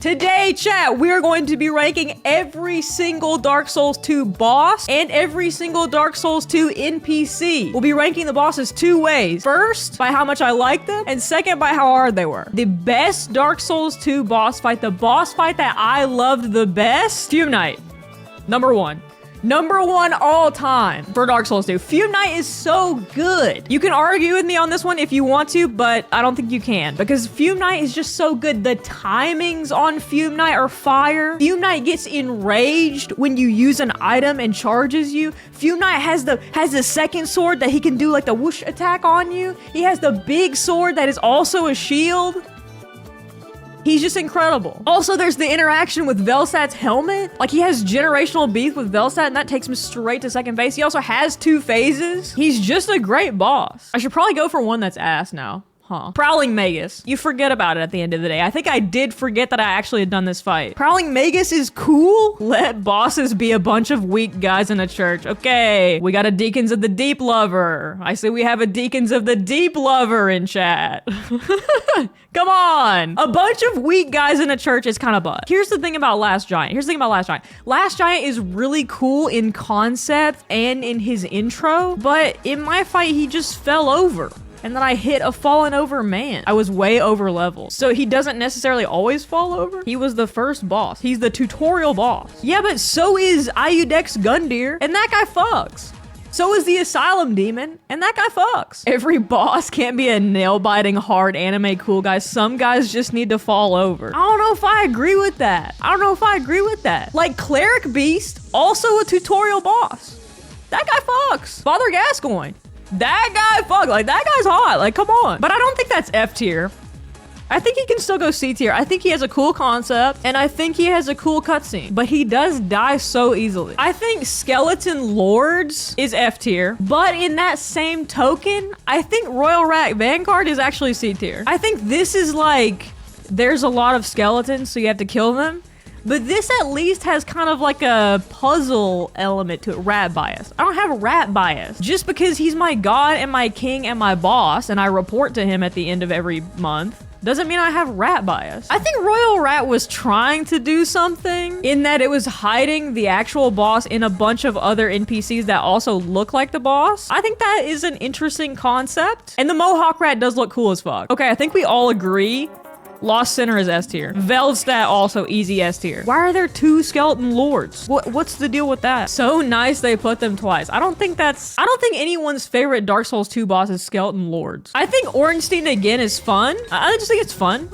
Today, chat, we are going to be ranking every single Dark Souls 2 boss and every single Dark Souls 2 NPC. We'll be ranking the bosses two ways. First, by how much I like them, and second, by how hard they were. The best Dark Souls 2 boss fight, the boss fight that I loved the best, Fume Knight. Number one all time for Dark Souls 2. Fume Knight is so good. You can argue with me on this one if you want to, but I don't think you can because Fume Knight is just so good. The timings on Fume Knight are fire. Fume Knight gets enraged when you use an item and charges you. Fume Knight has the second sword that he can do like the whoosh attack on you. He has the big sword that is also a shield. He's just incredible. Also, there's the interaction with Velsat's helmet. Like, he has generational beef with Velsat, and that takes him straight to second base. He also has two phases. He's just a great boss. I should probably go for one that's ass now. Huh. Prowling Magus. You forget about it at the end of the day. I think I did forget that I actually had done this fight. Prowling Magus is cool. Let bosses be a bunch of weak guys in a church. Okay, we got a Deacons of the Deep lover. I say we have a Deacons of the Deep lover in chat. Come on. A bunch of weak guys in a church is kind of butt. Here's the thing about Last Giant. Last Giant is really cool in concept and in his intro, but in my fight, he just fell over. And then I hit a fallen over man. I was way over level. So he doesn't necessarily always fall over. He was the first boss. He's the tutorial boss. Yeah, but so is Iudex Gundyr, and that guy fucks. So is the Asylum Demon, and that guy fucks. Every boss can't be a nail-biting, hard anime cool guy. Some guys just need to fall over. I don't know if I agree with that. Like Cleric Beast, also a tutorial boss. That guy fucks. Father Gascoigne. That guy fuck, like that guy's hot, like come on. But I don't think that's F tier. I think he can still go C tier. I think he has a cool concept and I think he has a cool cutscene, but he does die so easily. I think Skeleton Lords is F tier, but in that same token, I think Royal Rat Vanguard is actually C tier. I think this is like, there's a lot of skeletons, so you have to kill them. But this at least has kind of like a puzzle element to it. Rat bias. I don't have a rat bias. Just because he's my god and my king and my boss and I report to him at the end of every month doesn't mean I have rat bias. I think Royal Rat was trying to do something in that it was hiding the actual boss in a bunch of other NPCs that also look like the boss. I think that is an interesting concept. And the Mohawk Rat does look cool as fuck. Okay, I think we all agree Lost Sinner is S tier. Veldstat also easy S tier. Why are there two skeleton lords? What's the deal with that? So nice they put them twice. I don't think anyone's favorite Dark Souls 2 boss is skeleton lords. I think Ornstein again is fun. I just think it's fun.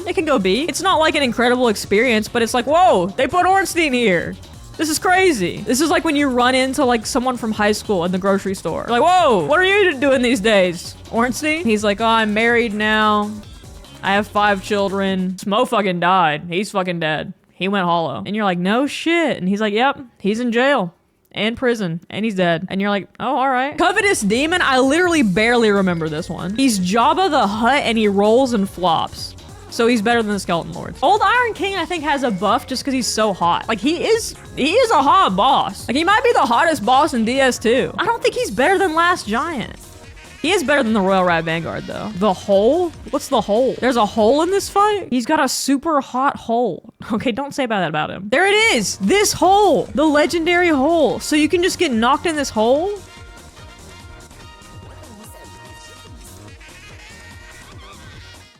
It can go B. It's not like an incredible experience, but it's like, whoa, they put Ornstein here. This is crazy. This is like when you run into like someone from high school in the grocery store. You're like, whoa, what are you doing these days? Ornstein? He's like, oh, I'm married now. I have 5 children. Smo fucking died. He's fucking dead. He went hollow. And you're like, no shit. And he's like, yep, he's in jail and prison and he's dead. And you're like, oh, all right. Covetous Demon. I literally barely remember this one. He's Jabba the Hutt and he rolls and flops. So he's better than the Skeleton Lords. Old Iron King, I think, has a buff just because he's so hot. Like, he is a hot boss. Like, he might be the hottest boss in DS2. I don't think he's better than Last Giant. He is better than the Royal Rat Vanguard, though. The hole? What's the hole? There's a hole in this fight? He's got a super hot hole. Okay, don't say that about him. There it is! This hole! The legendary hole. So you can just get knocked in this hole?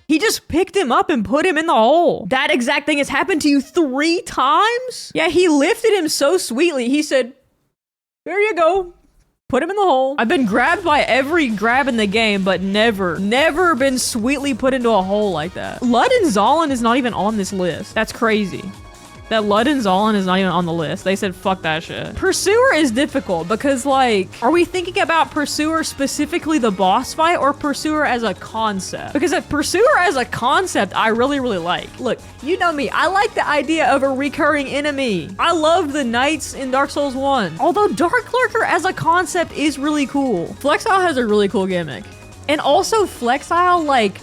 He just picked him up and put him in the hole. That exact thing has happened to you 3 times? Yeah, he lifted him so sweetly. He said, there you go. Put him in the hole. I've been grabbed by every grab in the game, but never been sweetly put into a hole like that. Ludden Zolin is not even on this list. That's crazy. That Ludden Zolin is not even on the list. They said, fuck that shit. Pursuer is difficult because, like, are we thinking about Pursuer specifically the boss fight or Pursuer as a concept? Because if Pursuer as a concept, I really like. Look, you know me. I like the idea of a recurring enemy. I love the knights in Dark Souls 1. Although Dark Lurker as a concept is really cool. Flexile has a really cool gimmick. And also Flexile, like,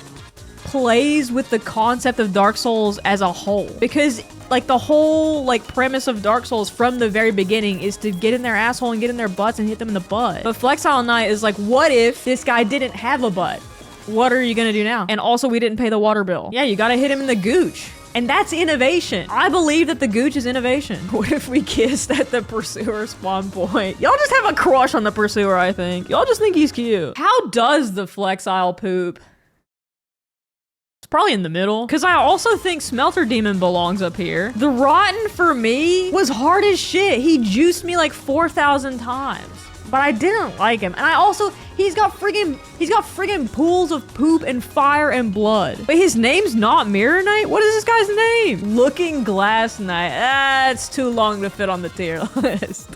plays with the concept of Dark Souls as a whole. Because like the whole like premise of Dark Souls from the very beginning is to get in their asshole and get in their butts and hit them in the butt. But Flexile Knight is like, what if this guy didn't have a butt? What are you gonna do now? And also we didn't pay the water bill. Yeah, you gotta hit him in the gooch. And that's innovation. I believe that the Gooch is innovation. What if we kissed at the Pursuer spawn point? Y'all just have a crush on the Pursuer, I think. Y'all just think he's cute. How does the Flexile poop? It's probably in the middle. Because I also think Smelter Demon belongs up here. The Rotten for me was hard as shit. He juiced me like 4,000 times. But I didn't like him. And I also, he's got friggin' pools of poop and fire and blood. But his name's not Mirror Knight? What is this guy's name? Looking Glass Knight. That's too long to fit on the tier list.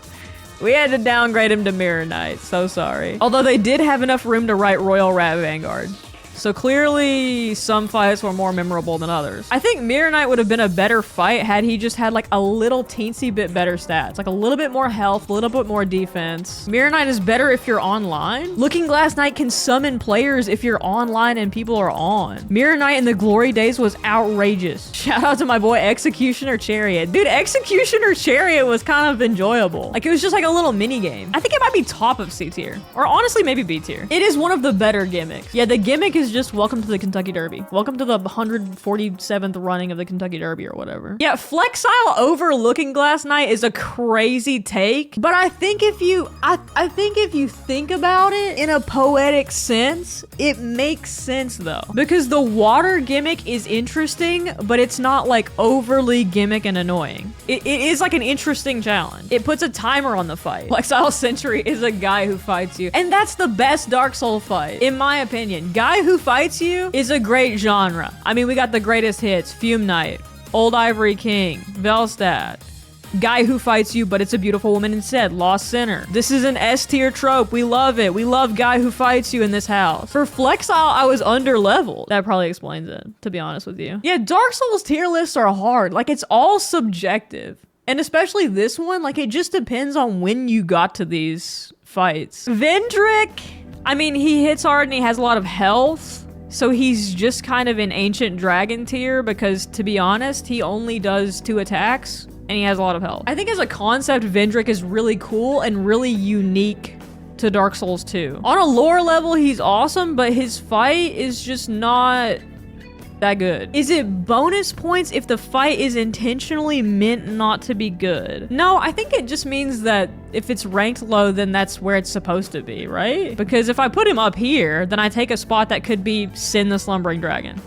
We had to downgrade him to Mirror Knight. So sorry. Although they did have enough room to write Royal Rat Vanguard. So clearly some fights were more memorable than others. I think Mirror Knight would have been a better fight had he just had like a little teensy bit better stats. Like a little bit more health, a little bit more defense. Mirror Knight is better if you're online. Looking Glass Knight can summon players if you're online and people are on. Mirror Knight in the glory days was outrageous. Shout out to my boy Executioner Chariot. Dude, Executioner Chariot was kind of enjoyable. Like it was just like a little mini game. I think it might be top of C tier. Or honestly, maybe B tier. It is one of the better gimmicks. Yeah, the gimmick is just welcome to the Kentucky Derby. Welcome to the 147th running of the Kentucky Derby or whatever. Yeah, Flexile over Looking Glass Knight is a crazy take, but I think if you think about it in a poetic sense, it makes sense though. Because the water gimmick is interesting, but it's not like overly gimmick and annoying. It is like an interesting challenge. It puts a timer on the fight. Flexile Sentry is a guy who fights you. And that's the best Dark Soul fight, in my opinion. Guy who fights you is a great genre. I mean, we got the greatest hits. Fume Knight, Old Ivory King, Velstad. Guy who fights you, but it's a beautiful woman instead. Lost Sinner. This is an S tier trope. We love it. We love guy who fights you in this house. For Flexile, I was under leveled. That probably explains it, to be honest with you. Yeah, Dark Souls tier lists are hard. Like, it's all subjective. And especially this one, like, it just depends on when you got to these fights. Vendrick, I mean, he hits hard and he has a lot of health. So he's just kind of an ancient dragon tier because, to be honest, he only does 2 attacks and he has a lot of health. I think as a concept, Vendrick is really cool and really unique to Dark Souls 2. On a lore level, he's awesome, but his fight is just not that good. Is it bonus points if the fight is intentionally meant not to be good? No, I think it just means that if it's ranked low, then that's where it's supposed to be, right? Because if I put him up here, then I take a spot that could be Sin the Slumbering Dragon,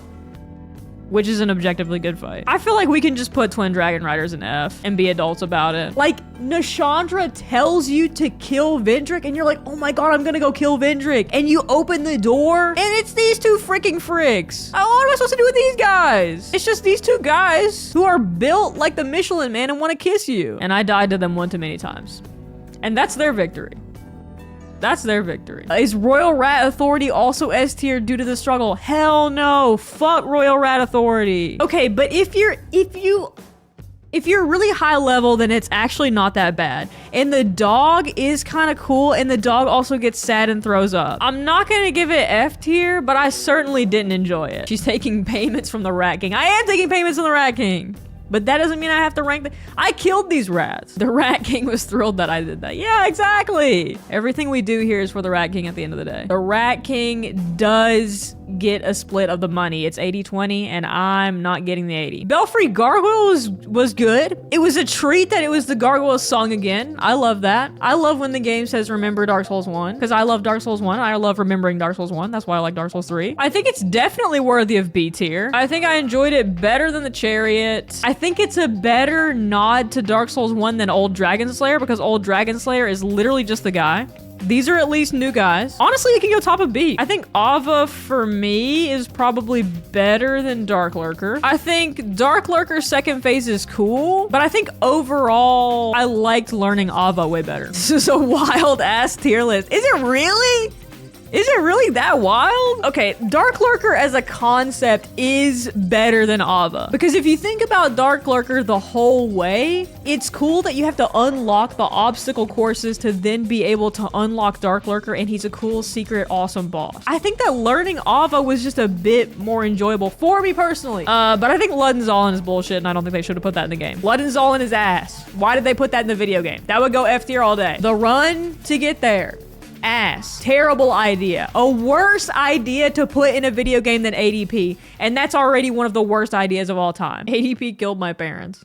which is an objectively good fight. I feel like we can just put Twin Dragon Riders in F and be adults about it. Like, Nashandra tells you to kill Vendrick and you're like, oh my god, I'm gonna go kill Vendrick. And you open the door and it's these 2 freaking frigs. What am I supposed to do with these guys? It's just these 2 guys who are built like the Michelin Man and want to kiss you. And I died to them one too many times. And that's their victory. That's their victory. Is Royal Rat Authority also S tier due to the struggle? Hell no. Fuck Royal Rat Authority. Okay, but if you're really high level, then it's actually not that bad. And the dog is kind of cool, and the dog also gets sad and throws up. I'm not gonna give it F tier, but I certainly didn't enjoy it. She's taking payments from the Rat King. I am taking payments from the Rat King. But that doesn't mean I have to rank them. I killed these rats. The Rat King was thrilled that I did that. Yeah, exactly. Everything we do here is for the Rat King at the end of the day. The Rat King does get a split of the money. It's 80-20 and I'm not getting the 80. Belfry Gargoyle was good. It was a treat that it was the Gargoyle song again. I love that. I love when the game says remember Dark Souls 1 because I love Dark Souls 1. I love remembering Dark Souls 1. That's why I like Dark Souls 3. I think it's definitely worthy of B tier. I think I enjoyed it better than the Chariot. I think it's a better nod to Dark Souls 1 than Old Dragon Slayer because Old Dragon Slayer is literally just the guy. These are at least new guys. Honestly, it can go top of B. I think Ava, for me, is probably better than Dark Lurker. I think Dark Lurker's second phase is cool, but I think overall, I liked learning Ava way better. This is a wild-ass tier list. Is it really? Is it really that wild? Okay, Dark Lurker as a concept is better than Ava. Because if you think about Dark Lurker the whole way, it's cool that you have to unlock the obstacle courses to then be able to unlock Dark Lurker, and he's a cool, secret, awesome boss. I think that learning Ava was just a bit more enjoyable for me personally. But I think Ludden's is bullshit, and I don't think they should have put that in the game. Ludden's is ass. Why did they put that in the video game? That would go F tier all day. The run to get there ass. Terrible idea. A worse idea to put in a video game than ADP. And that's already one of the worst ideas of all time. ADP killed my parents.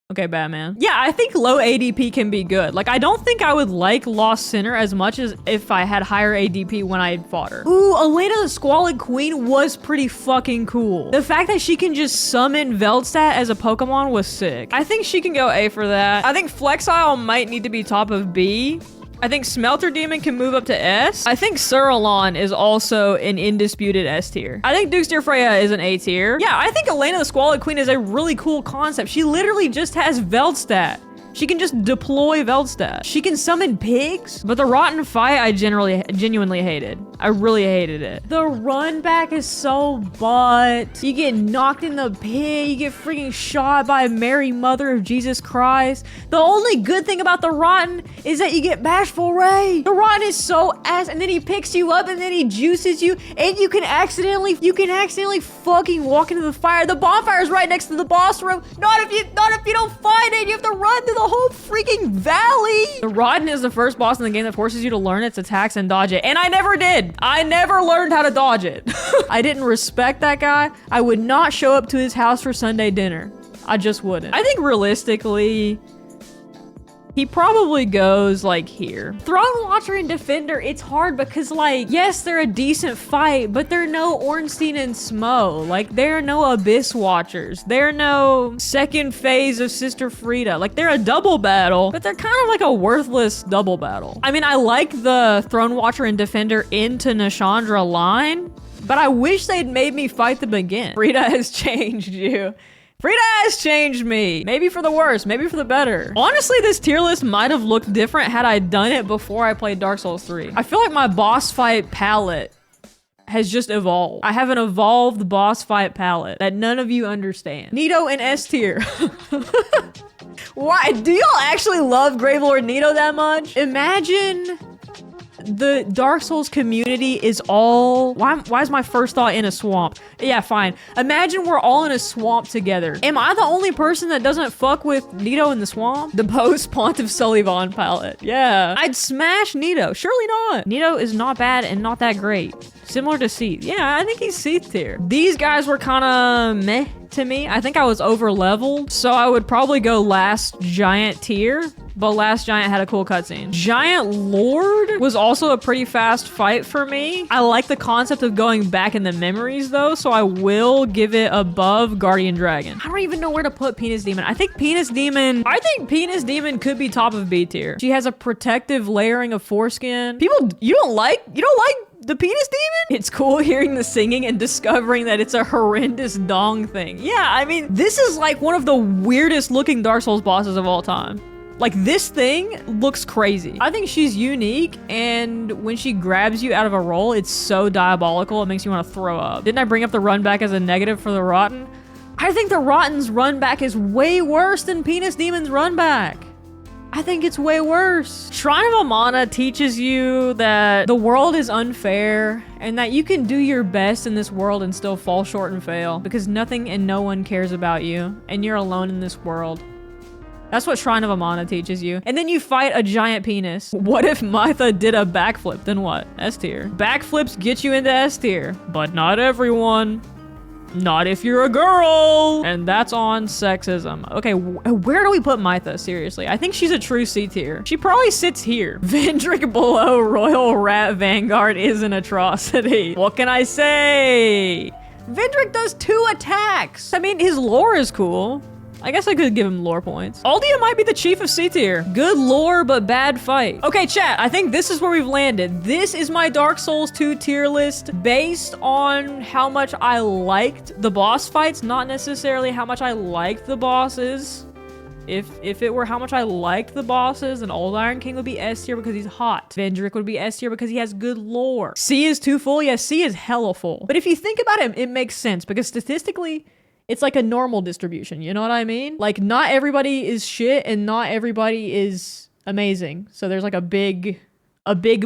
Okay, Batman. Yeah, I think low ADP can be good. Like, I don't think I would like Lost Sinner as much as if I had higher ADP when I fought her. Ooh, Elena the Squalid Queen was pretty fucking cool. The fact that she can just summon Veldstat as a Pokemon was sick. I think she can go A for that. I think Flexile might need to be top of B. I think Smelter Demon can move up to S. I think Surlon is also an indisputed S tier. I think Duke's Deer Freya is an A tier. Yeah, I think Elena the Squalid Queen is a really cool concept. She literally just has Veldstat. She can just deploy Veldstat. She can summon pigs, but the Rotten Fight I genuinely hated. I really hated it. The run back is so butt. You get knocked in the pit. You get freaking shot by Mary, Mother of Jesus Christ. The only good thing about the Rotten is that you get Bashful Ray. The Rotten is so ass, and then he picks you up, and then he juices you, and you can accidentally fucking walk into the fire. The bonfire is right next to the boss room. Not if you don't find it. You have to run through the whole freaking valley. The Rotten is the first boss in the game that forces you to learn its attacks and dodge it. And I never did. I never learned how to dodge it. I didn't respect that guy. I would not show up to his house for Sunday dinner. I just wouldn't. I think realistically, he probably goes like here. Throne Watcher and Defender, it's hard because like, yes, they're a decent fight, but they're no Ornstein and Smo. Like, they're no Abyss Watchers. They're no second phase of Sister Frida. Like, they're a double battle, but they're kind of like a worthless double battle. I mean, I like the Throne Watcher and Defender into Nashandra line, but I wish they'd made me fight them again. Frida has changed you. Frida has changed me. Maybe for the worse, maybe for the better. Honestly, this tier list might have looked different had I done it before I played Dark Souls 3. I feel like my boss fight palette has just evolved. I have an evolved boss fight palette that none of you understand. Nito in S tier. Why? Do y'all actually love Gravelord Nito that much? Imagine the Dark Souls community is all... Why is my first thought in a swamp? Yeah, fine. Imagine we're all in a swamp together. Am I the only person that doesn't fuck with Nito in the swamp? The post-Pontiff Sullivan palette. Yeah. I'd smash Nito. Surely not. Nito is not bad and not that great. Similar to Seath. Yeah, I think he's Seath tier. These guys were kind of meh to me. I think I was over leveled, so I would probably go last giant tier, but last giant had a cool cutscene. Giant Lord was also a pretty fast fight for me. I like the concept of going back in the memories though, so I will give it above Guardian Dragon. I don't even know where to put Penis Demon. I think Penis Demon could be top of B tier. She has a protective layering of foreskin. People, you don't like the Penis Demon? It's cool hearing the singing and discovering that it's a horrendous dong thing. Yeah, I mean, this is like one of the weirdest looking Dark Souls bosses of all time. Like, this thing looks crazy. I think she's unique, and when she grabs you out of a roll, it's so diabolical, it makes you want to throw up. Didn't I bring up the run back as a negative for the Rotten? I think the Rotten's run back is way worse than Penis Demon's run back. I think it's way worse. Shrine of Amana teaches you that the world is unfair and that you can do your best in this world and still fall short and fail because nothing and no one cares about you and you're alone in this world. That's what Shrine of Amana teaches you. And then you fight a giant penis. What if Mytha did a backflip? Then what? S tier. Backflips get you into S tier, but not everyone. Not if you're a girl. And that's on sexism. Okay, where do we put Mytha? Seriously, I think she's a true C tier. She probably sits here. Vendrick below Royal Rat Vanguard is an atrocity. What can I say? Vendrick does 2 attacks. I mean, his lore is cool. I guess I could give him lore points. Aldia might be the chief of C tier. Good lore, but bad fight. Okay, chat, I think this is where we've landed. This is my Dark Souls 2 tier list based on how much I liked the boss fights, not necessarily how much I liked the bosses. If it were how much I liked the bosses, then Old Iron King would be S tier because he's hot. Vendrick would be S tier because he has good lore. C is too full? Yes, C is hella full. But if you think about it, it makes sense because statistically, it's like a normal distribution, you know what I mean? Like, not everybody is shit and not everybody is amazing. So there's like a big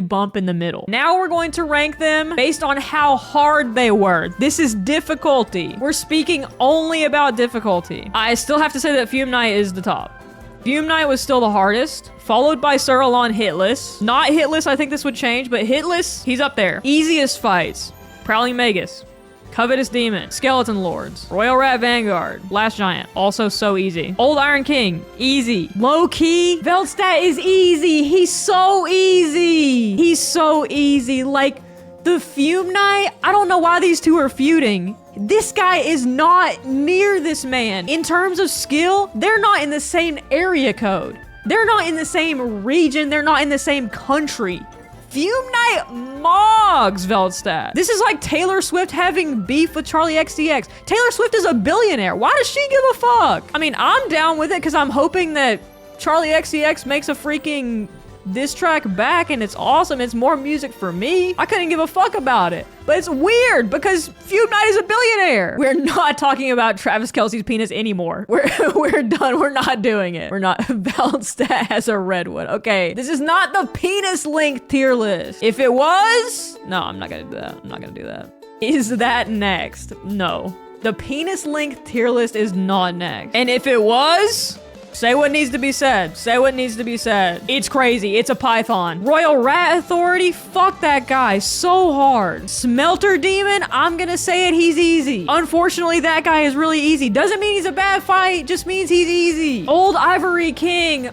bump in the middle. Now we're going to rank them based on how hard they were. This is difficulty. We're speaking only about difficulty. I still have to say that Fume Knight is the top. Fume Knight was still the hardest, followed by Suralon Hitless. Not Hitless, I think this would change, but Hitless, he's up there. Easiest fights. Prowling Magus. Covetous Demon. Skeleton Lords. Royal Rat Vanguard. Last Giant. Also so easy. Old Iron King. Easy. Low key. Veldstat is easy. He's so easy. He's so easy. Like, the Fume Knight, I don't know why these two are feuding. This guy is not near this man. In terms of skill, they're not in the same area code. They're not in the same region. They're not in the same country. Fume Knight mogs Veldstat. This is like Taylor Swift having beef with Charlie XCX. Taylor Swift is a billionaire. Why does she give a fuck? I mean, I'm down with it because I'm hoping that Charlie XCX makes a freaking diss track back and it's awesome. It's more music for me. I couldn't give a fuck about it. But it's weird because Fume Knight is a billionaire. We're not talking about Travis Kelce's penis anymore. We're done. We're not doing it. We're not. Veldstat has a redwood. Okay. This is not the penis link tier list. If it was, no, I'm not gonna do that. I'm not gonna do that. Is that next? No. The penis link tier list is not next. And if it was, say what needs to be said. Say what needs to be said. It's crazy. It's a python. Royal Rat Authority? Fuck that guy so hard. Smelter Demon? I'm gonna say it. He's easy. Unfortunately, that guy is really easy. Doesn't mean he's a bad fight. Just means he's easy. Old Ivory King.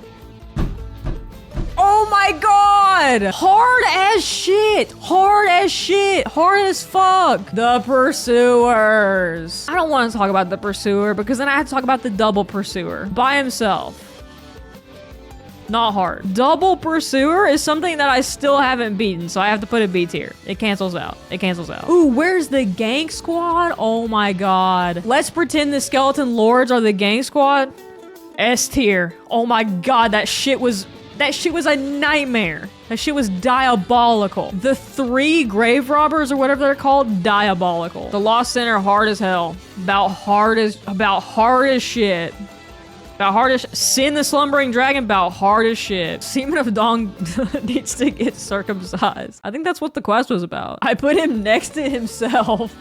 Oh my god! Hard as shit! Hard as shit! Hard as fuck! The Pursuers. I don't want to talk about the Pursuer because then I have to talk about the Double Pursuer. By himself. Not hard. Double Pursuer is something that I still haven't beaten, so I have to put a B tier. It cancels out. It cancels out. Ooh, where's the Gank Squad? Oh my god. Let's pretend the Skeleton Lords are the Gank Squad. S tier. Oh my god, that shit was a nightmare. That shit was diabolical. The 3 grave robbers or whatever they're called, diabolical. The Lost Center, hard as hell. About hard as shit. About hard as Sin the Slumbering Dragon, about hard as shit. Seaman of Dong needs to get circumcised. I think that's what the quest was about. I put him next to himself.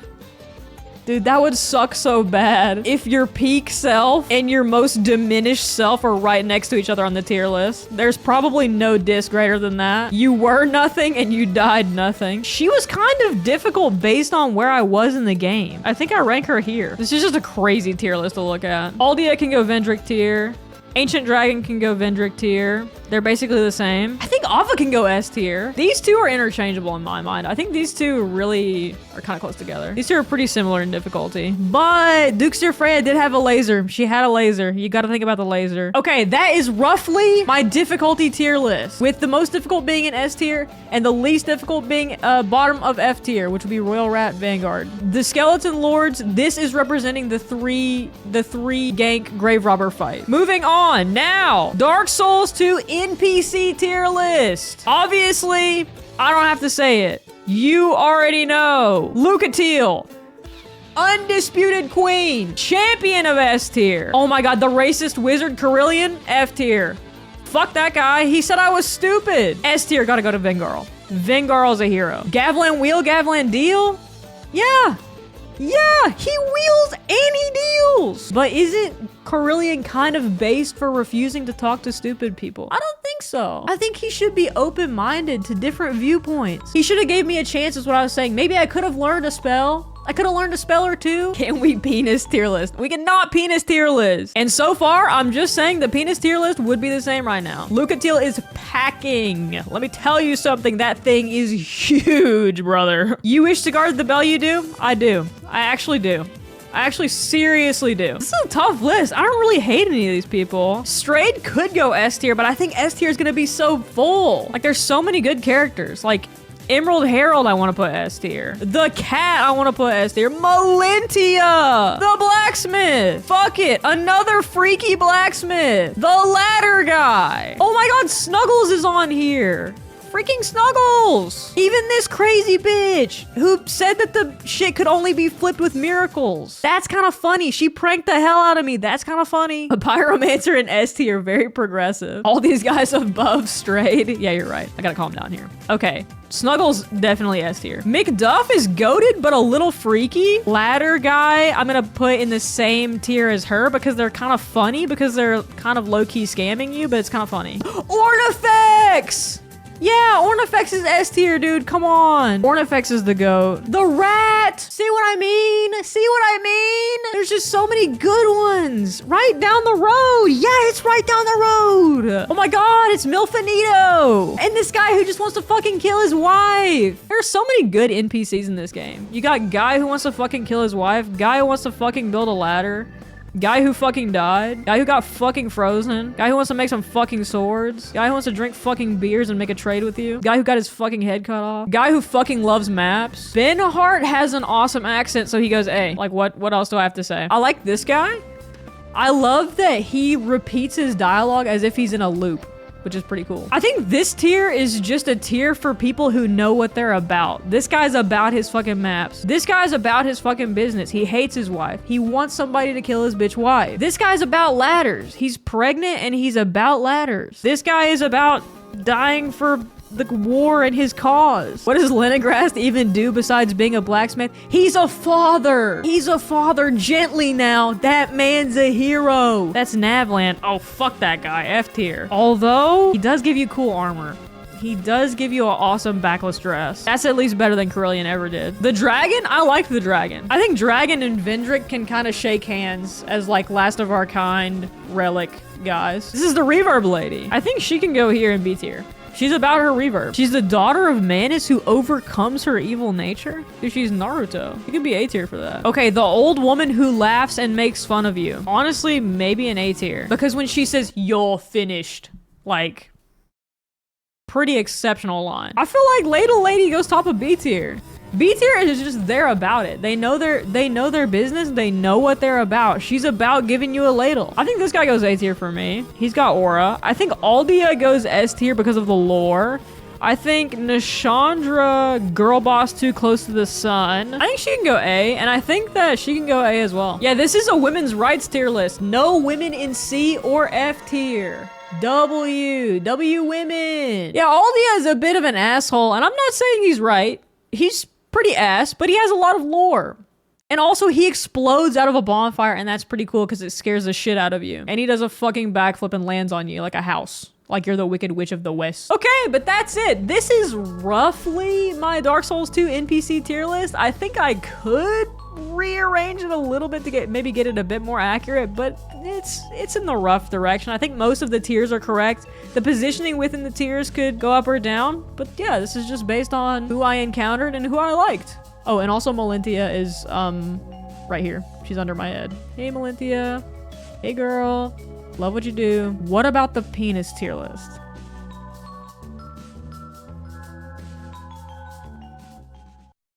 Dude, that would suck so bad if your peak self and your most diminished self are right next to each other on the tier list. There's probably no diss greater than that. You were nothing and you died nothing. She was kind of difficult based on where I was in the game. I think I rank her here. This is just a crazy tier list to look at. Aldia can go Vendrick tier. Ancient Dragon can go Vendrick tier. They're basically the same. I think Ava can go S tier. These two are interchangeable in my mind. I think these two really are kind of close together. These two are pretty similar in difficulty. But Dukester Freya did have a laser. She had a laser. You got to think about the laser. Okay, that is roughly my difficulty tier list. With the most difficult being in S tier and the least difficult being bottom of F tier, which would be Royal Rat Vanguard. The Skeleton Lords, this is representing the three gank grave robber fight. Moving on now. Dark Souls 2 NPC tier list. Obviously, I don't have to say it. You already know. Lucatiel. Undisputed Queen. Champion of S tier. Oh my god, the racist wizard Carillion? F tier. Fuck that guy. He said I was stupid. S tier, gotta go to Vengarl. Vengarl's a hero. Gavlan Wheel, Gavlan Deal? Yeah. Yeah, he wheels and he deals. But isn't Carillion kind of based for refusing to talk to stupid people? I don't think so. I think he should be open-minded to different viewpoints. He should have gave me a chance is what I was saying. Maybe I could have learned a spell. I could have learned a spell or two. Can we penis tier list? We cannot penis tier list. And so far, I'm just saying the penis tier list would be the same right now. Lucatiel is packing. Let me tell you something. That thing is huge, brother. You wish to guard the bell you do? I do. I actually do. I actually seriously do. This is a tough list. I don't really hate any of these people. Strayed could go S tier, but I think S tier is gonna be so full. Like, there's so many good characters. Like, Emerald Herald, I want to put S tier. The Cat, I want to put S tier. Malentia, the Blacksmith. Fuck it, another freaky Blacksmith. The Ladder Guy. Oh my god, Snuggles is on here. Freaking Snuggles! Even this crazy bitch who said that the shit could only be flipped with miracles. That's kind of funny. She pranked the hell out of me. That's kind of funny. A Pyromancer and S tier, very progressive. All these guys above strayed. Yeah, you're right. I gotta calm down here. Okay. Snuggles, definitely S tier. McDuff is goated, but a little freaky. Ladder guy, I'm gonna put in the same tier as her because they're kind of funny, because they're kind of low-key scamming you, but it's kind of funny. Ornifex! Yeah, Ornifex is S tier, dude. Come on. Ornifex is the GOAT. The rat! See what I mean? See what I mean? There's just so many good ones. Right down the road. Yeah, it's right down the road. Oh my god, it's Milfinito. And this guy who just wants to fucking kill his wife. There are so many good NPCs in this game. You got guy who wants to fucking kill his wife, guy who wants to fucking build a ladder, guy who fucking died, guy who got fucking frozen, guy who wants to make some fucking swords, guy who wants to drink fucking beers and make a trade with you, guy who got his fucking head cut off, guy who fucking loves maps. Ben Hart has an awesome accent, so he goes A. Like, what else do I have to say? I like this guy. I love that he repeats his dialogue as if he's in a loop, which is pretty cool. I think this tier is just a tier for people who know what they're about. This guy's about his fucking maps. This guy's about his fucking business. He hates his wife. He wants somebody to kill his bitch wife. This guy's about ladders. He's pregnant and he's about ladders. This guy is about dying for the war and his cause. What does Lenigrast even do besides being a blacksmith? He's a father. He's a father. Gently now. That man's a hero. That's Navland. Oh, fuck that guy. F tier. Although, he does give you cool armor. He does give you an awesome backless dress. That's at least better than Carillion ever did. The dragon? I like the dragon. I think Dragon and Vendrick can kind of shake hands as like last of our kind relic guys. This is the reverb lady. I think she can go here in B tier. She's about her reverb. She's the daughter of Manus who overcomes her evil nature. Dude, she's Naruto. You can be A tier for that. Okay, the old woman who laughs and makes fun of you. Honestly, maybe an A tier. Because when she says, "You're finished," like, pretty exceptional line. I feel like Ladle Lady goes top of B tier. B tier is just they're about it. They know their business. They know what they're about. She's about giving you a ladle. I think this guy goes A tier for me. He's got aura. I think Aldia goes S tier because of the lore. I think Nashandra, girl boss too close to the sun. I think she can go A, and I think that she can go A as well. Yeah, this is a women's rights tier list. No women in C or F tier. W women. Yeah, Aldia is a bit of an asshole, and I'm not saying he's right. He's pretty ass, but he has a lot of lore. And also he explodes out of a bonfire, and that's pretty cool because it scares the shit out of you. And he does a fucking backflip and lands on you like a house. Like you're the Wicked Witch of the West. Okay, but that's it. This is roughly my Dark Souls 2 NPC tier list. I think I could rearrange it a little bit to maybe get it a bit more accurate, but it's in the rough direction. I think most of the tiers are correct. The positioning within the tiers could go up or down, but yeah, this is just based on who I encountered and who I liked. Oh, and also Melintia is right here. She's under my head. Hey Melintia. Hey girl. Love what you do. What about the penis tier list?